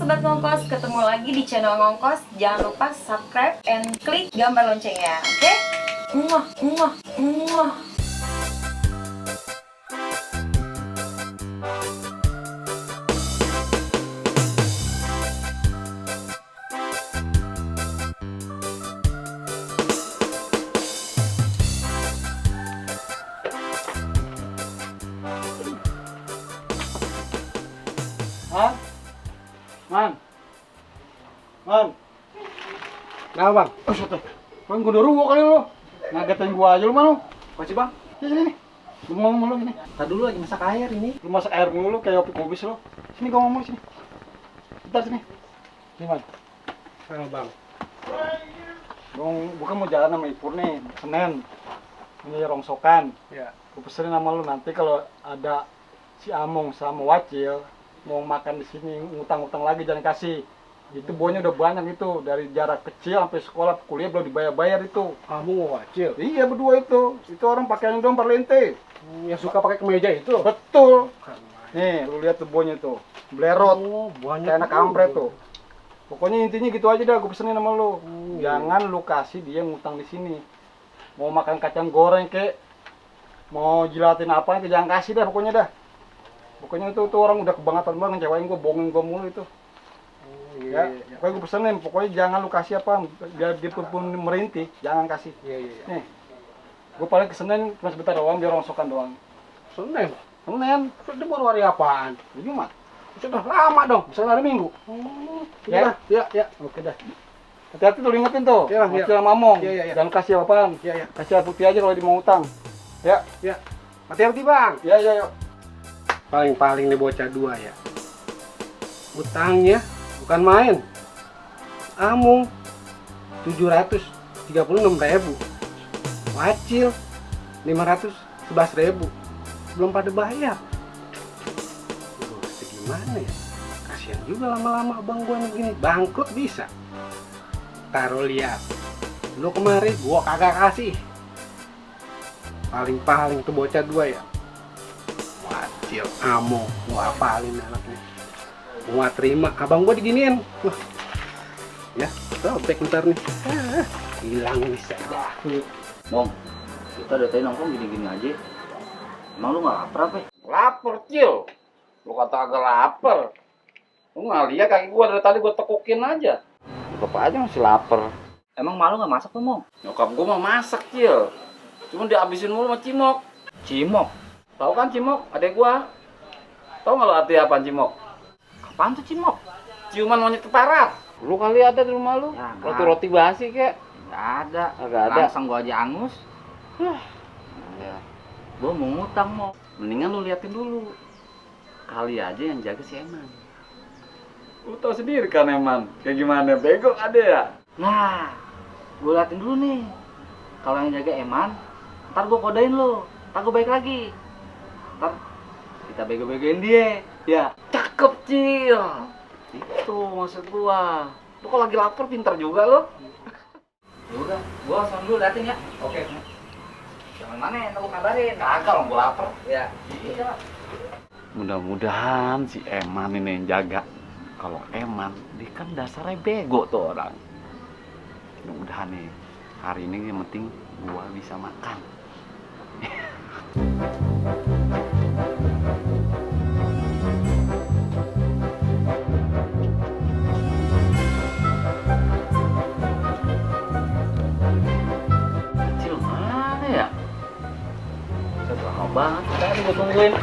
Sobat Ngongkos, ketemu lagi di channel Ngongkos. Jangan lupa subscribe and klik gambar loncengnya, oke? Muah, muah, muah. Man. Nah, Bang. Oh, satu. Bang, gue ruwo kali lo. Ngagetin gua aja lu, Man. Apa sih, Bang? Sini. Lu ngomong lu gini. Tadi dulu lagi masak air ini. Lu masak air mulu kayak opik kubis lo. Sini gua ngomong sini. Bentar sini. Sini, Man. Bang. Bang, bukan mau jalan sama Ipur nih, Senin. Ini rongsokan. Ya. Gue pesenin sama lu nanti kalau ada si Among sama Wacil mau makan di sini, ngutang-ngutang lagi jangan kasih. Itu bonya udah banyak itu, dari jarak kecil sampai sekolah kuliah belum dibayar-bayar itu. Kamu mau wajil? Iya berdua itu orang pakaian dong parlente. Yang suka pakai kemeja itu? Betul. Nih lu lihat tuh bonya tuh, blerot, Oh, banyak. kayak anak kampret tuh. Pokoknya intinya gitu aja dah, gue pesenin sama lu. Jangan lu kasih dia ngutang di sini. Mau makan kacang goreng kek, mau jilatin apa itu jangan kasih dah pokoknya dah. Pokoknya itu tuh orang udah kebangetan banget ngecewain gue, bohongin gue mulu itu. Ya, pokoknya gue pesenin, pokoknya jangan lu kasih apa, biar dia pun merintih, jangan kasih. Iya. Nih, gue paling kesenen cuma sebentar doang, biar rongsokan doang. Senin. Senin, Itu baru hari apaan? Jumat. Sudah lama dong. Misalnya hari Minggu. Ya. Oke dah. Hati-hati tuh, ingetin tuh. Iya. Masih sama Mamong. Iya. Jangan kasih apaan. Iya. Kasih air putih aja kalau dia mau utang. Ya. Hati-hati, Bang. Ya. Paling-paling nih bocah dua ya. Utangnya bukan main. Amung 736.000. Wacil 511.000. Belum pada bayar. Gimana ya? Kasihan juga lama-lama abang gua nih gini. Bangkrut bisa. Taruh lihat. Lu kemarin gua kagak kasih. Paling-paling tuh bocah dua ya. Wacil, Amung, gua apalin anaknya. Gua terima, abang gua diginiin. Wah. Ya, sobek ntar nih. Hilang bisa dah. Mong, kita dari tadi nongkrong gini-gini aja. Emang lu nggak lapar apa? Lapar, Cil. Lu kata agak lapar. Lu nggak lihat kaki gua dari tadi gua tekukin aja. Tetep aja masih lapar. Emang malu nggak masak tuh, Mong? Nyokap gua mah masak, Cil. Cuma dihabisin mulu sama Cimok. Cimok? Tahu kan Cimok, adek gua? Tahu nggak lo arti apaan Cimok? Apaan tuh Cimok? Ciuman monyet keparat. Lu kali ada di rumah lu? Ya, Roti-roti basi kek? Nggak ada. Nggak ada. Langsung gua aja angus. Ya. Gua mau ngutang, Mong. Mendingan lu liatin dulu. Kali aja yang jaga si Eman. Lu tau sendiri kan Eman, kayak gimana? Bego ada ya? Nah, gua liatin dulu nih. Kalau yang jaga Eman, ntar gua kodain lu. Ntar gua baik lagi. Ntar kita bego-begoin dia. Ya, Cakep, Cil. itu maksud gua. Lu kalau lagi lapar pintar juga lo. Ya udah, gua langsung dulu liatin ya. Oke. Jangan mana yang lu kabarin. Kagak, orang gua lapar. Ya. Iya. Mudah-mudahan si Eman ini yang jaga. Kalau Eman, dia kan dasarnya bego tuh orang. Mudah-mudahan nih, hari ini yang penting gua bisa makan. Kecil mana ya? Lama banget tadi gua tungguin.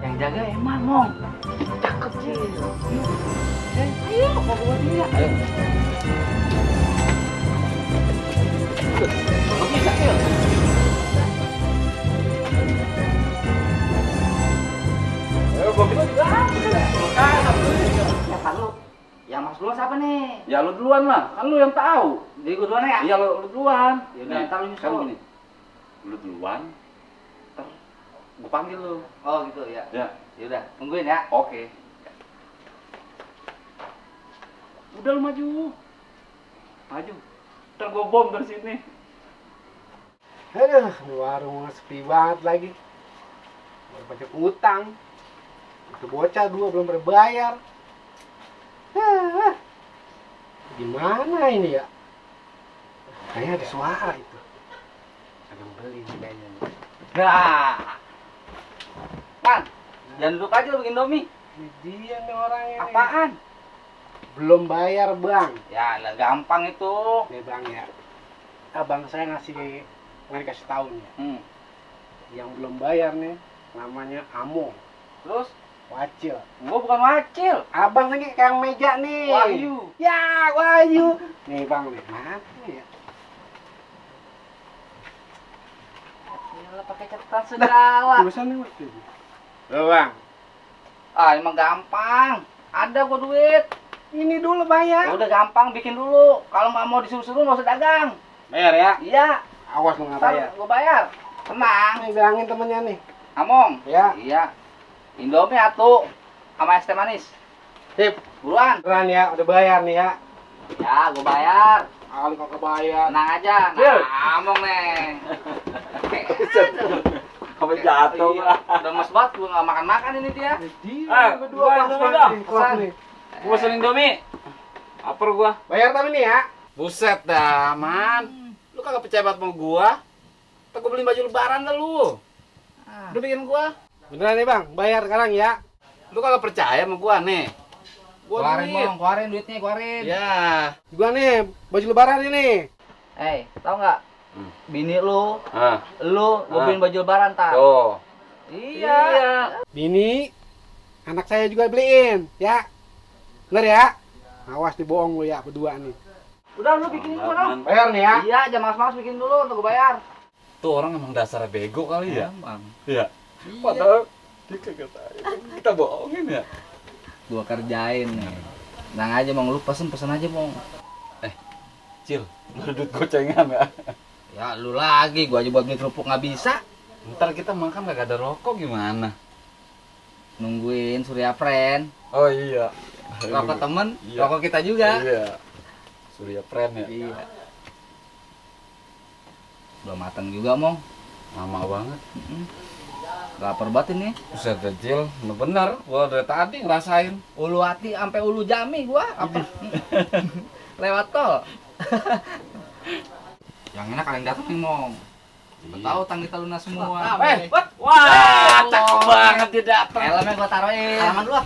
Yang jaga Eman, Mong. Cakep, Cil. Ayo, mau bawa dia. Ayo. Nggak bisa, Cil. Ayo, gua bilang. Siapa lu? Yang mas duluan siapa nih? Ya lu duluan lah, kan lu yang tahu. Jadi gua duluan ya? Iya lu duluan. Yaudah, ntar lu nyusul. Kan gini. Lu duluan, ntar gua panggil lu. Oh gitu ya. Ya. Yaudah, tungguin ya. Oke. Udah lu maju. Maju. Ntar gua bom dari sini. Aduh, warung sepi banget lagi. Banyak utang. Itu bocah dua belum berbayar. Gimana ini ya? Kayaknya ada suara itu. Ada yang beli nih kayaknya. Nah, Man, jangan duduk aja lu bikin Indomie. Ini dia nih orangnya nih. Apaan? Belum bayar bang. Ya, lah gampang itu. Nih bang ya. Abang saya ngasih tahu nih. Yang belum bayar nih namanya Amo. Terus, Wacil. gua bukan wakil. Abang lagi kayak yang meja nih. Wahyu. Ya, Wahyu. Nih bang nih. Mana nih ya? Gila, pakai catatan segala. Tulisannya Wahyu. Loh bang. Ah, emang gampang. Ada gua duit. Ini dulu Ya bayar. udah gampang bikin dulu. Kalau nggak mau disuruh-suruh nggak usah dagang. Bayar ya. Iya. Awas lu nggak Ntar bayar. gua bayar. Tenang. Nih bilangin temennya nih. Among. Ya. Iya. Indomie atuh sama es teh manis. Sip. Buruan. Beneran ya, udah bayar nih ya. Ya, gua bayar. Kali kok kebayar. Tenang aja. Cil. Ngomong nih. Apa jatuh? Iya, udah mas banget gua nggak makan-makan ini dia. Berdua pas Indomie banget dong. nih, klop nih. Gua pesen Indomie. Aper gua. Bayar tapi nih ya. Buset dah, Man. Lu kagak percaya banget sama gua? Ntar gua beliin baju lebaran dah lu. Udah bikin gua. Beneran nih bang, bayar sekarang ya. Lu kagak percaya sama gua nih. Gua Keluarin duit. Mong, keluarin duitnya, keluarin. Ya. Gua nih, baju lebaran ini. Tau nggak? Bini lu, Ah. gua beliin baju lebaran tar. Tuh. Iya. Bini, anak saya juga beliin, ya. Bener ya? Awas dibohong lu ya, berdua nih. Udah lu bikinin gua dong. Bayar nih ya. Iya, jangan mas-mas bikin dulu untuk gua bayar. Tuh orang emang dasarnya bego kali ya. Bang. Iya. Padahal dia kagak tahu. Kita bohongin ya. Gua kerjain nih. Tenang aja Mong, lu pesen aja Mong. Cil, lu ada duit gocengan ya? Ya lu lagi, gua aja buat beli kerupuk nggak bisa. Ntar kita makan kagak ada rokok gimana? Nungguin Surya Friend. Oh iya. Rokok temen, Iya. rokok kita juga. Iya. Surya Friend ya. Iya. Belum matang juga Mong. Lama banget. Lapar banget ini. Buset dah, Cil, bener. Gua dari tadi ngerasain. Ulu hati sampai ulu jami gua. Apa? Lewat tol. Yang enak kalian datang nih Mong. Siapa tahu tang kita lunas semua. Wah, cakep banget dia datang. Helmnya gua taruhin. Halaman lu ah.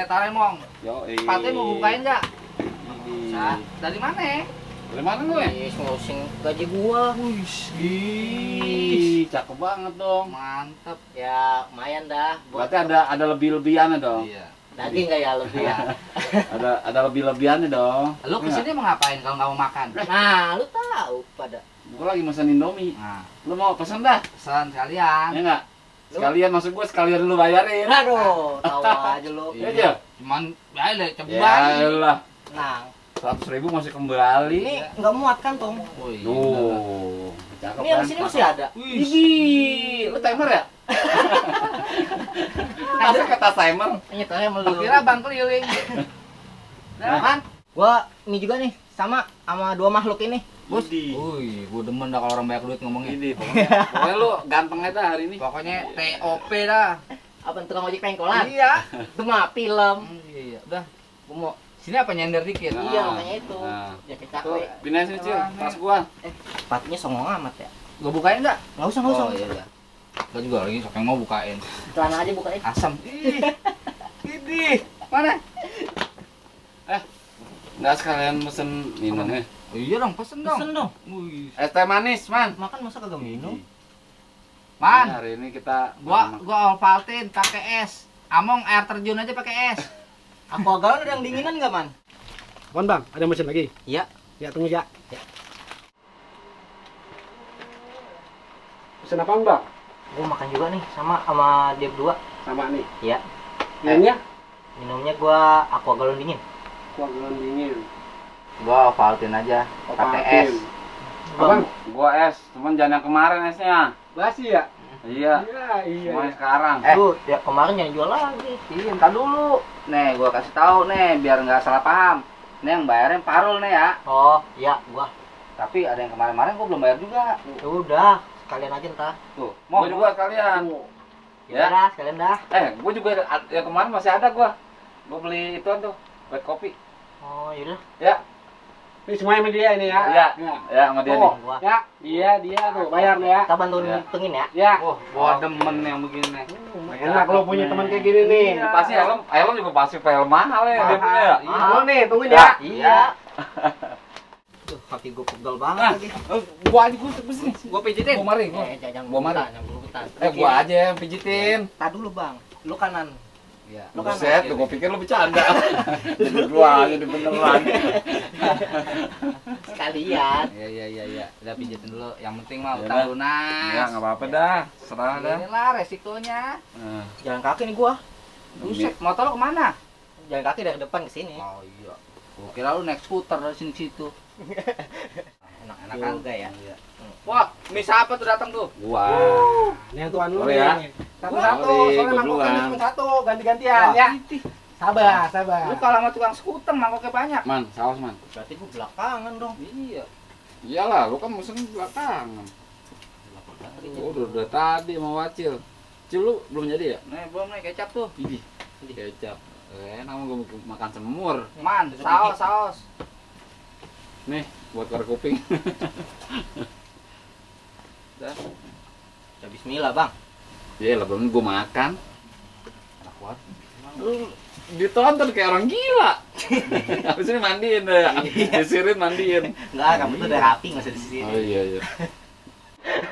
Taruhin Mong. Yo, Sepatunya mau bukain nggak? Dari mana? Dari mana gue? Ngusing gaji gua. Ih, cakep banget dong. Mantep. Ya, lumayan dah. Berarti ada lebih-lebihannya dong. Iya. Daging nggak ya lebih ya? Ada lebih-lebihannya dong. Lu kesini mau ngapain kalau nggak mau makan? Nah, lu tahu pada. Gua lagi mesen Indomie. Nah, Lu mau pesen dah? pesan sekalian. Ya enggak? Sekalian maksud gue sekalian lu bayarin. Aduh, tahu aja lu. Iya aja. Cuman ya deh coba. Ya lah. Nah, 100.000 masih kembali. ini nggak muat kan, Tong? Oh, iya. Tuh. Cakep Ini yang kan? sini masih ada. Widih, lu timer ya? Masa kata timer? Nyetelnya melulu. Kira bang keliling. Kan? Gua ini juga nih, sama dua makhluk ini. Bos. Wih, gua demen dah kalau orang banyak duit ngomongnya. Ini pokoknya lu ganteng aja hari ini. Pokoknya TOP dah. Apa tukang ojek pengkolan? Iya. Itu mah film. Iya, udah. Gua mau Sini apa nyender dikit? Nah. iya makanya itu. Nah. Ya Tuh, capek. pindahin sini, Cil. Tas gua. Sepatunya songong amat ya. Gua bukain enggak? Nggak usah, nggak usah. Oh iya udah. Gua juga lagi sok yang mau bukain. Celana aja bukain. Asam. Ini. Mana? Enggak sekalian mesen minumnya. Oh, iya dong, pesen dong. Pesen dong. Wih. Es teh manis, Man. Makan masa kagak minum? Man, Ini hari ini kita gua Ovaltine pakai es. Among air terjun aja pakai es. Aku agak ada yang dinginan nggak, Man? Apaan bang? Ada mesin lagi? Iya. Ya tunggu ya. Pesan apaan bang? Gua makan juga nih sama dia berdua. Sama nih. Iya. Minumnya? Minumnya gua aqua galon dingin. Kuah galon dingin. Gua Ovaltine aja pakai es. Abang? gua es, cuman jangan yang kemarin esnya. Basi ya? Iya. Iya. Semuanya sekarang. Tuh, ya kemarin jangan jual lagi. Iya, entar dulu. Nih, gua kasih tahu nih biar nggak salah paham. Nih yang bayarin Parul nih ya. Oh, iya, gua. Tapi ada yang kemarin-kemarin gua belum bayar juga. Ya udah, sekalian aja ntar. Tuh, mau juga sekalian. Ya. Dah, sekalian dah. Gue juga yang kemarin masih ada gue. Gue beli ituan tuh, buat kopi. Oh, yaudah. Ya, Ini semuanya sama dia ini ya. ya, ya sama dia nih. Oh, ya, dia tuh bayar deh ya. Kita bantuin Ya. ngitungin ya. Ya. Gua demen yang begini. Enak lo punya teman kayak gini nih. Iya. Pasti helm juga pasti helm mahal ya dia punya ya. Iya. Lo nih, tungguin ya. Iya. Tuh, kaki gue pegal banget Nah, lagi. gua aja gua sini. Gua pijitin. Gua mari. Jangan Gua mari. jangan berurutan. Gua aja yang pijitin. Tar dulu, Bang. Lu kanan. Iya. Lu kan Buset, gua pikir lu bercanda. Gua aja beneran. Sekalian. Iya. Udah pijitin dulu. Yang penting mah Ya utang dah. lunas. Ya nggak apa-apa dah, serah dah. Inilah resikonya. Nah, Jalan kaki nih gua. Buset, motor lu kemana? Jalan kaki dari depan ke sini. Oh iya. Gua kira lu naik skuter dari sini ke situ. Enak-enakan juga ya. Iya. Wah, mie siapa tuh datang tuh? gua. Ini yang tuan lu Boleh ya? nih. Satu-satu, Boleh, soalnya gua mangkoknya duluan. cuma satu, ganti-gantian ya. Sabar, sabar. Lu kalau sama tukang skuter mangkoknya banyak. Man, saus man. Berarti gua belakangan dong. Iya. Iyalah, lu kan mesen belakangan. Oh, udah tadi mau Wacil. Cil lu belum jadi ya? Nih, belum nih kecap tuh. Ini kecap. Nama gua makan semur. Man, saus. Nih, buat korek kuping. Dah. Ya bismillah, Bang. Iya lah, belum gua makan. Enak banget. Lu ditonton kayak orang gila. Habis ini mandiin deh. Sisirin mandiin. Enggak, kamu tuh udah rapi enggak usah di sini. Oh iya.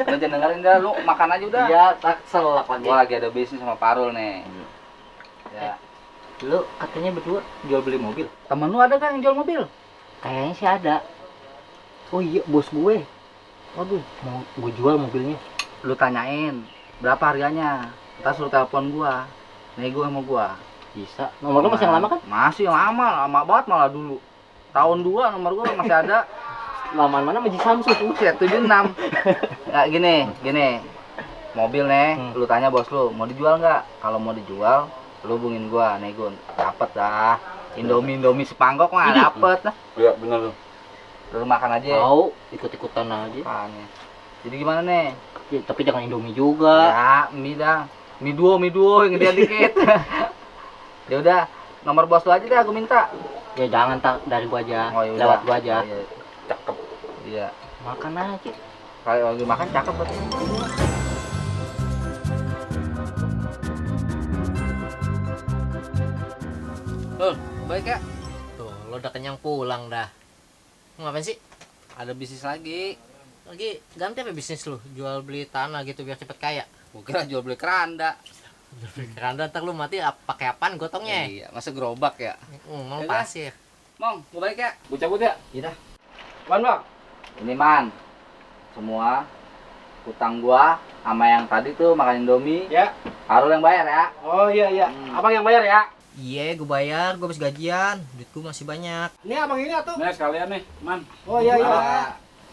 Udah jangan dengerin dah, lu makan aja udah. Iya, tak selak lagi. Gua lagi ada bisnis sama Parul nih. Ya. Lu katanya berdua jual beli mobil. Temen lu ada kan yang jual mobil? Kayaknya sih ada. Oh iya, bos gue. Waduh, mau gue jual mobilnya. Lu tanyain berapa harganya. Ntar suruh telepon gua. Nego sama gua. Bisa. Nomor lu masih yang lama kan? Masih lama banget malah dulu. Tahun 2 nomor gua masih ada. Lamaan mana Maji Samsung? Buset, 76. Nah, gini. Mobil nih, lu tanya bos lu, mau dijual nggak? Kalau mau dijual, lu hubungin gua, nego. Dapet dah. Indomie sepangkok mah dapet lah. Iya, bener lu. Lu makan aja. Tahu, ikut-ikutan aja. Makanya. Jadi gimana nih? Ya, tapi jangan Indomie juga. Ya, mie dah. Mie duo yang gedean dikit. Ya udah, nomor bos lu aja dah gua minta. Ya jangan tak dari gua aja. Oh, yaudah. Lewat gua aja. Iya. Cakep. Iya. Makan aja. Kalau lagi makan cakep berarti. Baik ya. Tuh, lo udah kenyang pulang dah. Mau ngapain sih? Ada bisnis lagi. Lagi ganti apa bisnis lu? Jual beli tanah gitu biar cepet kaya. Gua kira jual beli keranda. Jual beli keranda ntar lu mati pakai apaan gotongnya? Iya, masa gerobak ya. Mau Yaudah. pasir. Mong, gua balik ya. Gua cabut ya. Iya dah. Wan, Bang. Ini man. Semua utang gua sama yang tadi tuh makan Indomie. Ya. Harus yang bayar ya. Oh iya. Abang yang bayar ya. Iya, gue bayar, gue habis gajian, duit gue masih banyak. Ini abang ini atuh. Nih sekalian nih, man. Oh iya.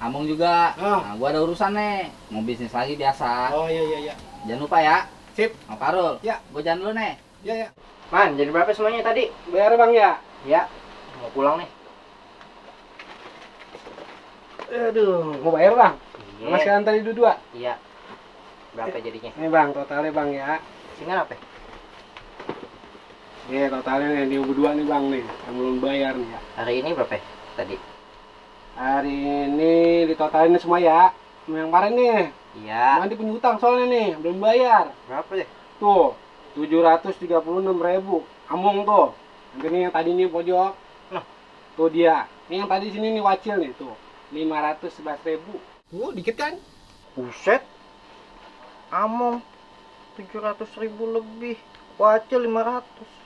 Among juga. Ah. Nah, gua ada urusan nih. Mau bisnis lagi biasa. Oh iya. Jangan lupa ya. Sip. Mau Parul. Ya. Gua jalan dulu nih. Ya. Man, jadi berapa semuanya tadi? Bayar Bang ya. Ya, mau pulang nih. Aduh, mau bayar Bang? Iya. Masih antar itu dua. Iya. Berapa jadinya? Nih Bang, totalnya Bang ya. Singan apa? Nih totalnya nih, dia berdua nih Bang nih, yang belum bayar nih ya. Hari ini berapa tadi? Hari ini ditotalin semua ya. Sama yang kemarin nih. Iya. Nanti punya utang soalnya nih, belum bayar. Berapa deh? Tuh, 736.000. Among tuh. Nanti nih yang tadi nih pojok. Nah. Tuh dia. Ini yang tadi sini nih Wacil nih tuh. 511.000. Tuh, dikit kan? Buset. Among 700.000 lebih. Wacil 500.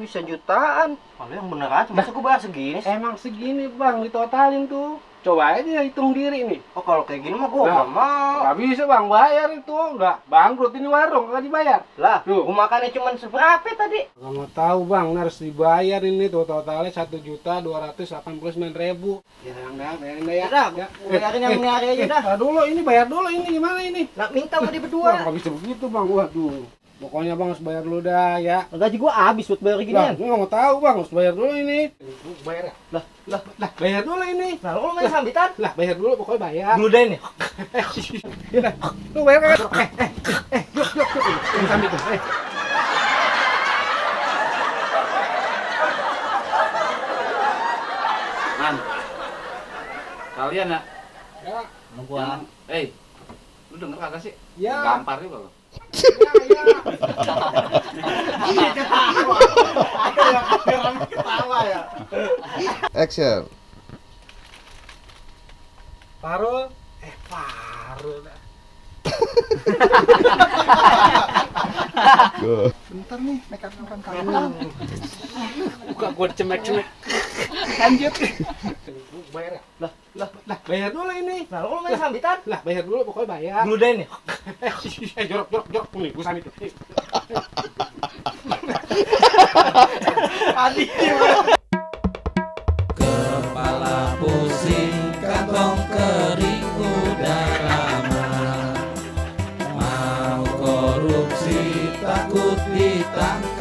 Bisa jutaan. Kalau yang bener aja, masa gue bayar segini sih? Emang segini Bang, ditotalin tuh. Coba aja hitung diri nih. Oh, kalau kayak gini mah gue Nah. gak mau. Gak bisa Bang, bayar itu. Udah bangkrut ini warung, kagak dibayar. Lah, Tuh. gue makannya cuma seberapa tadi? Gak mau tahu Bang, harus dibayar ini tuh totalnya 1.289.000. Ya enggak, bayarin dah ya. Udah, gue bayarin yang ini hari aja dah. Tar dulu, ini bayar dulu ini gimana ini? Nah, minta mau di Wah, berdua. gak bisa begitu Bang, waduh. Pokoknya Bang harus bayar dulu dah ya. Gaji gue habis buat bayar Bang, ginian. gue gak mau tahu Bang, harus bayar dulu ini. Bayar ya? Lah, bayar dulu ini. Nah, lo main sambitan? Lah, bayar dulu pokoknya bayar. Dulu deh nih. Lu bayar kagak? jok. Ini sambil tuh. Man, kalian ya? Ya. Gua. Lu denger kagak sih? Ya. Gampar juga lo. Ketawa ya. Action. Farul. Farul. Bentar nih, make up kan kamu. Buka gua cemek-cemek. Lanjut. Bayar ya? Lah, bayar dulu ini. Nah, lo main sambitan? Lah, bayar dulu pokoknya bayar. Gludain ya? Jorok. Nih, gua sambil. Adi. Kepala pusing, kantong kering, udara mah. Mau korupsi, takut ditangkap.